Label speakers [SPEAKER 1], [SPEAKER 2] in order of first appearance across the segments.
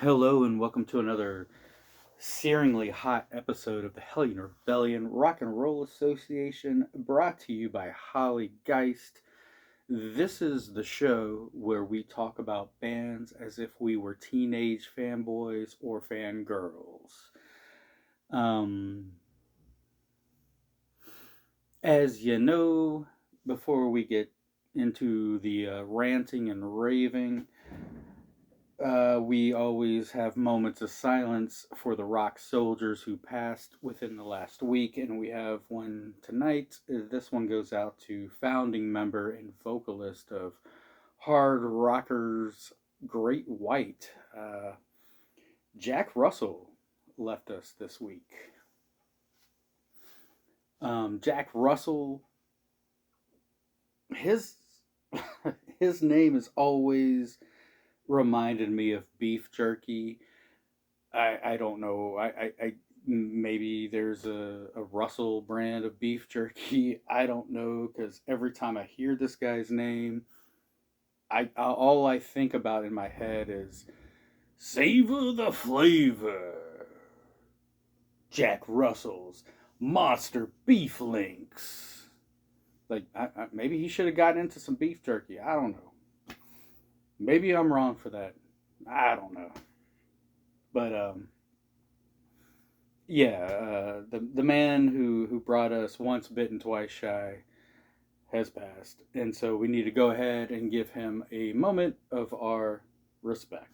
[SPEAKER 1] Hello and welcome to another searingly hot episode of the Hellion Rebellion Rock and Roll Association, brought to you by Holly Geist. This is the show where we talk about bands as if we were teenage fanboys or fangirls. Um, as you know, before we get into the ranting and raving, we always have moments of silence for the rock soldiers who passed within the last week, and we have one tonight. This one goes out to founding member and vocalist of Hard Rockers Great White. Jack Russell left us this week. Jack Russell, his his name is always reminded me of beef jerky. I don't know. I maybe there's a Russell brand of beef jerky. I don't know because every time I hear this guy's name, I all I think about in my head is savor the flavor. Jack Russell's monster beef links. Like maybe he should have gotten into some beef jerky. I don't know. Maybe I'm wrong for that. I don't know. But yeah, the man who brought us once bitten, twice shy has passed, and so we need to go ahead and give him a moment of our respect.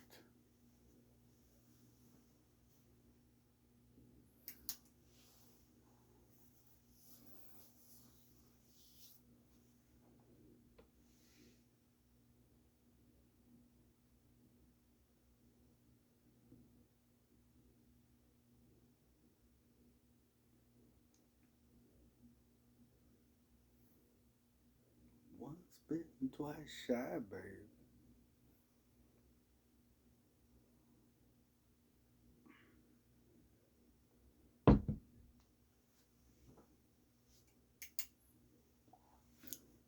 [SPEAKER 1] Once bitten, twice shy, babe.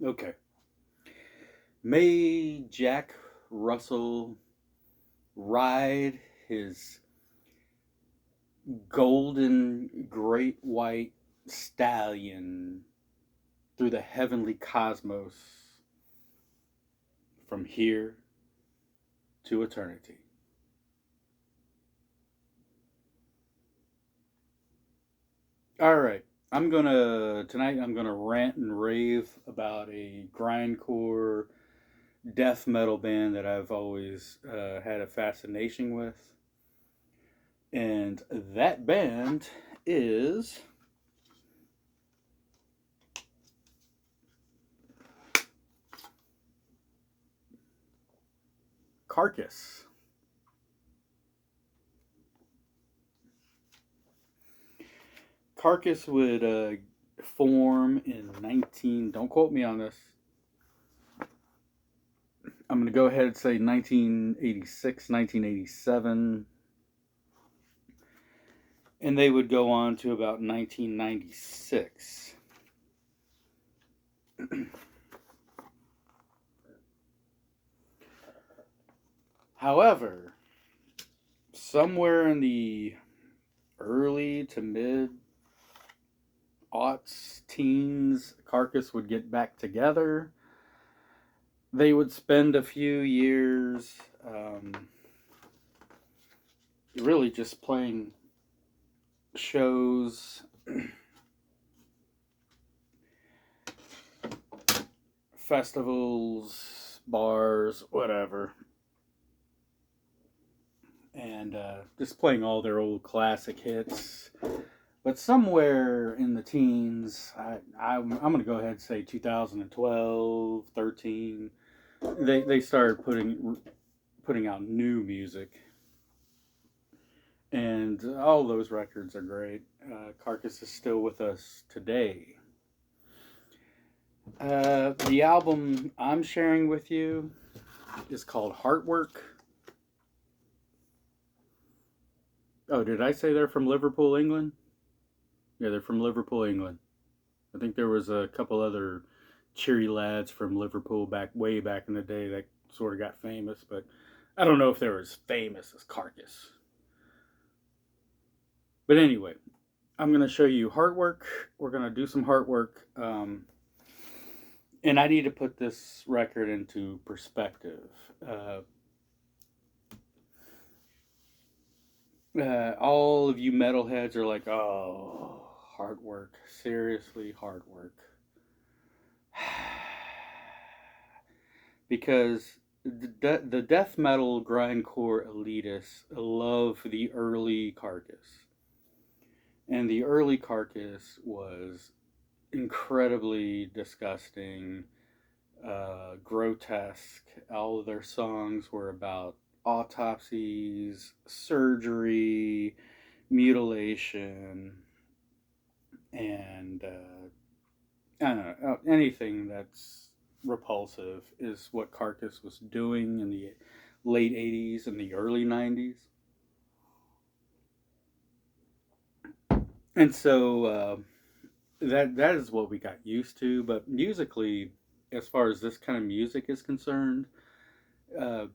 [SPEAKER 1] Okay. May Jack Russell ride his golden great white stallion through the heavenly cosmos from here to eternity. All right. I'm gonna rant and rave about a grindcore death metal band that I've always had a fascination with, and that band is Carcass. Carcass would form in 19. Don't quote me on this. I'm going to go ahead and say 1986, 1987, and they would go on to about 1996. However, somewhere in the early to mid aughts, teens, Carcass would get back together. They would spend a few years really just playing shows, festivals, bars, whatever, and just playing all their old classic hits. But somewhere in the teens, I'm going to go ahead and say 2012, 13, they started putting out new music, and all those records are great. Carcass is still with us today. The album I'm sharing with you is called Heartwork. Oh, did I say they're from Liverpool, England? Yeah, they're from Liverpool, England. I think there was a couple other cheery lads from Liverpool back way back in the day that sort of got famous, but I don't know if they're as famous as Carcass. But anyway, I'm going to show you heart work. We're going to do some heart work. And I need to put this record into perspective. Uh, all of you metalheads are like, oh, hard work. Seriously, hard work. Because the death metal grindcore elitists love the early Carcass. And the early Carcass was incredibly disgusting, grotesque. All of their songs were about autopsies, surgery, mutilation, and I don't know, anything that's repulsive is what Carcass was doing in the late 80s and the early 90s. And so that is what we got used to. But musically, as far as this kind of music is concerned, uh,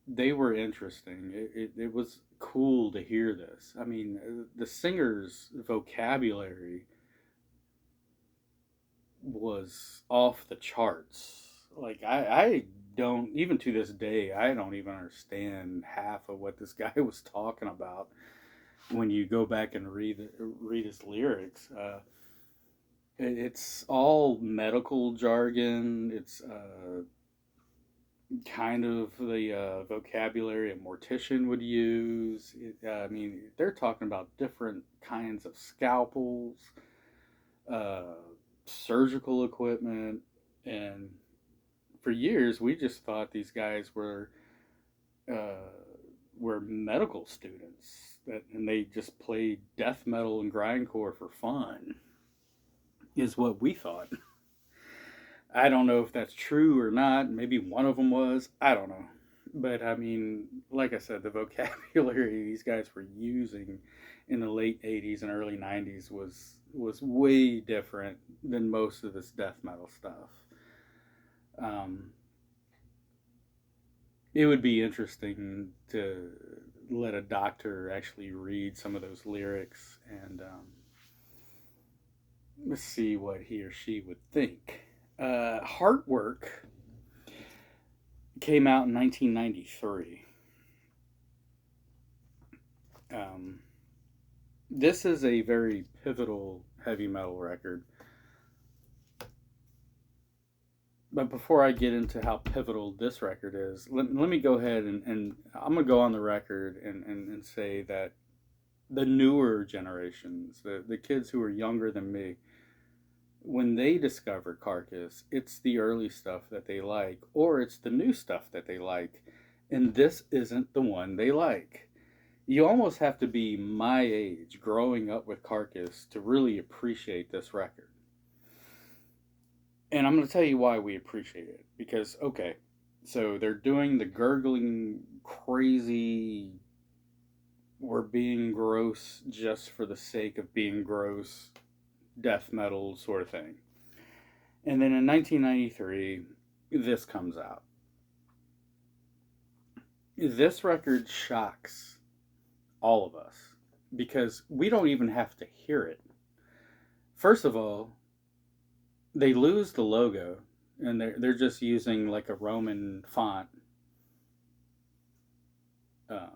[SPEAKER 1] they were interesting. It was cool to hear this. I mean, the singer's vocabulary was off the charts. Like I don't, even to this day, I don't even understand half of what this guy was talking about when you go back and read his lyrics. It's all medical jargon. It's kind of the vocabulary a mortician would use. I mean, they're talking about different kinds of scalpels, uh, surgical equipment, and for years we just thought these guys uh, were medical students and they just played death metal and grindcore for fun. Is what we thought. I don't know if that's true or not. Maybe one of them was. I don't know. But I mean, like I said, the vocabulary these guys were using in the late 80s and early 90s was way different than most of this death metal stuff. Um, it would be interesting to let a doctor actually read some of those lyrics and let's see what he or she would think. Heart Work came out in 1993. Um, this is a very pivotal heavy metal record. But before I get into how pivotal this record is, let me go ahead and I'm going to go on the record and say that the newer generations, the kids who are younger than me, when they discover Carcass, it's the early stuff that they like, or it's the new stuff that they like, and this isn't the one they like. You almost have to be my age, growing up with Carcass, to really appreciate this record. And I'm going to tell you why we appreciate it. Because, okay, so they're doing the gurgling, crazy, we're being gross just for the sake of being gross death metal sort of thing. And then in 1993, this comes out. This record shocks all of us because we don't even have to hear it. First of all, they lose the logo and they're just using like a Roman font, um,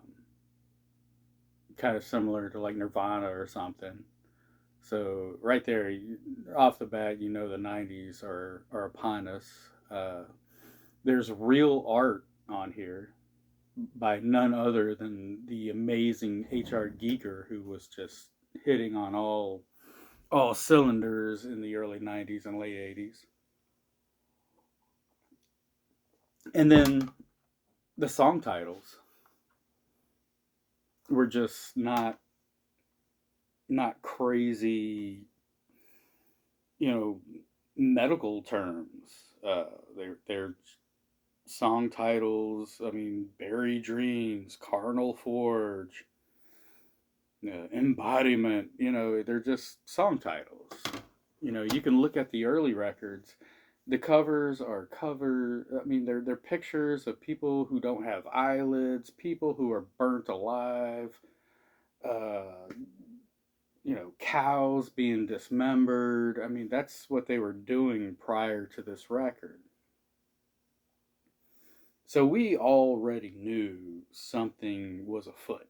[SPEAKER 1] kind of similar to like Nirvana or something. So right there, off the bat, you know the '90s are upon us. There's real art on here by none other than the amazing H.R. Giger, who was just hitting on all cylinders in the early '90s and late '80s. And then the song titles were just not crazy, you know, medical terms. They're song titles. I mean, Buried Dreams, Carnal Forge, Embodiment. You know, they're just song titles. You know, you can look at the early records, The covers are I mean, they're pictures of people who don't have eyelids, people who are burnt alive, uh, cows being dismembered. I mean, that's what they were doing prior to this record. So we already knew something was afoot.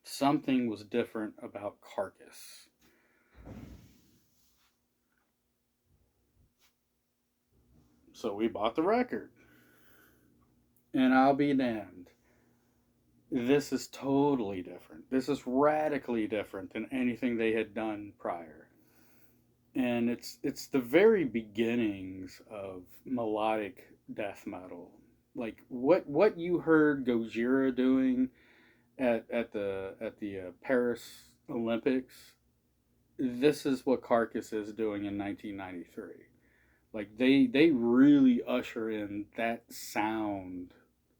[SPEAKER 1] Something was different about Carcass. So we bought the record. And I'll be damned. This is totally different. This is radically different than anything they had done prior. And it's the very beginnings of melodic death metal. Like what you heard Gojira doing at the Paris Olympics, this is what Carcass is doing in 1993. Like they really usher in that sound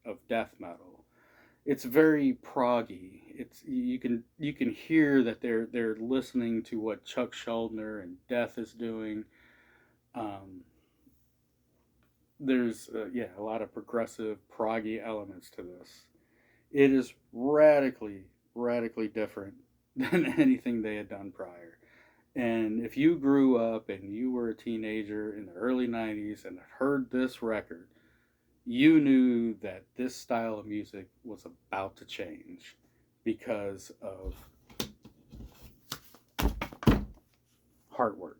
[SPEAKER 1] of death metal. It's very proggy. You can hear that they're listening to what Chuck Schuldiner and Death is doing. Um, there's a lot of progressive proggy elements to this. It is radically different than anything they had done prior. And if you grew up and you were a teenager in the early 90s and heard this record, you knew that this style of music was about to change because of hard work.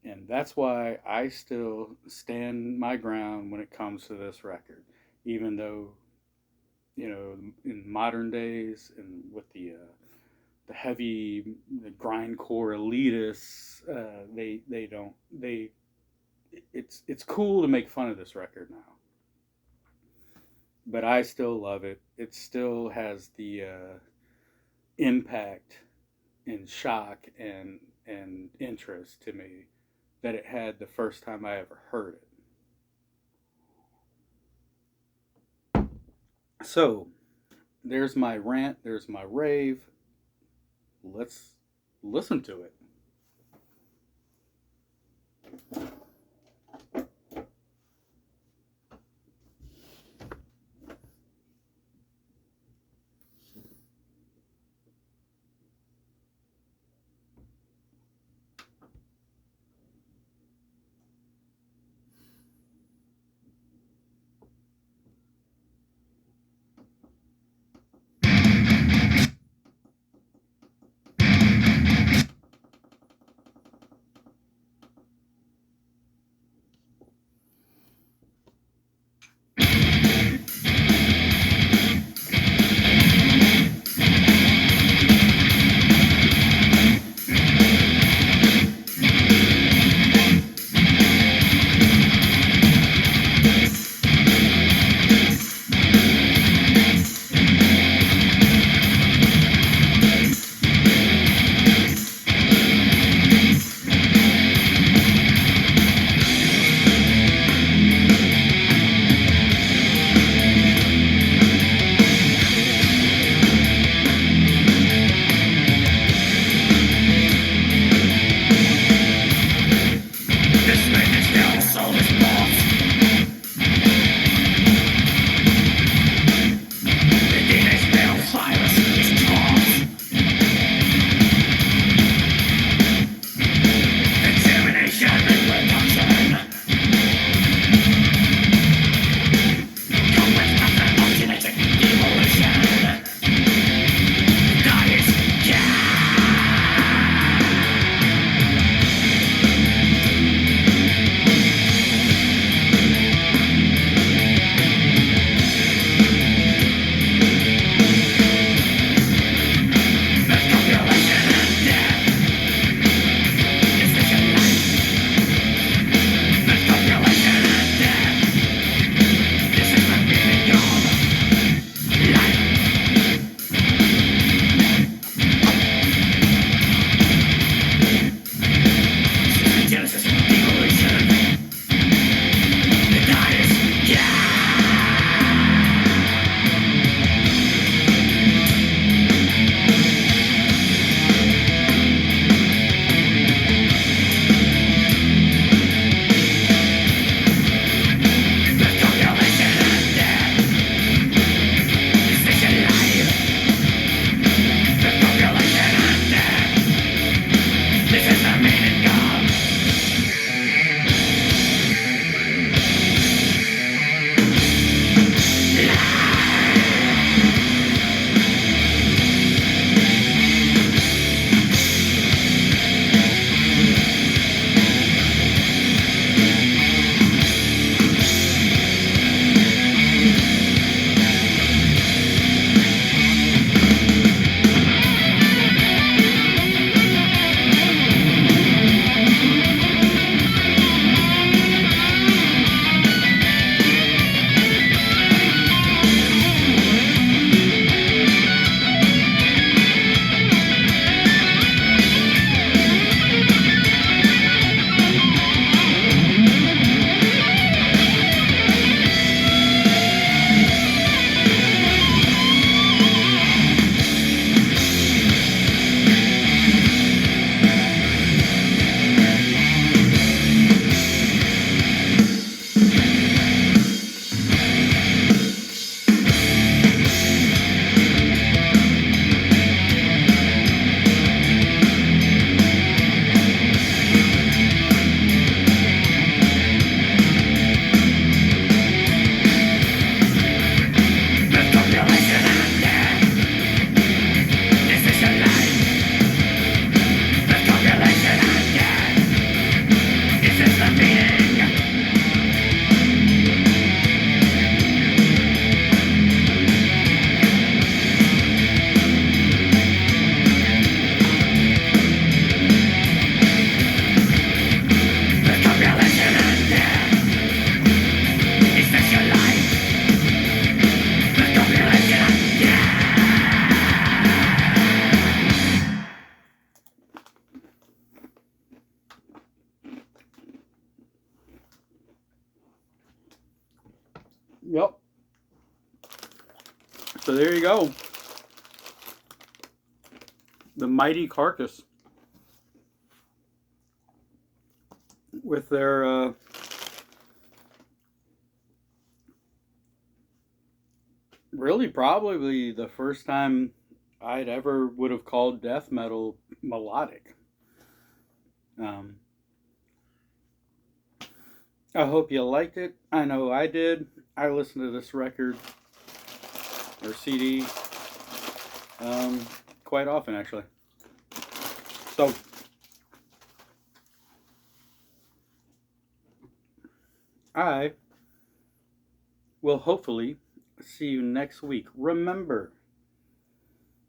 [SPEAKER 1] And that's why I still stand my ground when it comes to this record, even though, in modern days and with the heavy, the grindcore elitists, they don't they it's cool to make fun of this record now, but I still love it. It still has the impact and shock and interest to me that it had the first time I ever heard it. So there's my rant, there's my rave. Let's listen to it. Yep. So there you go. The mighty Carcass with their really probably the first time I'd ever would have called death metal melodic. Um, I hope you liked it. I know I did. I listened to this record or CD quite often, actually. So I will hopefully see you next week. Remember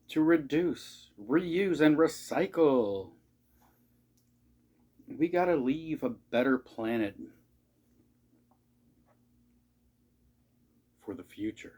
[SPEAKER 1] to reduce, reuse, and recycle. We gotta leave a better planet for the future.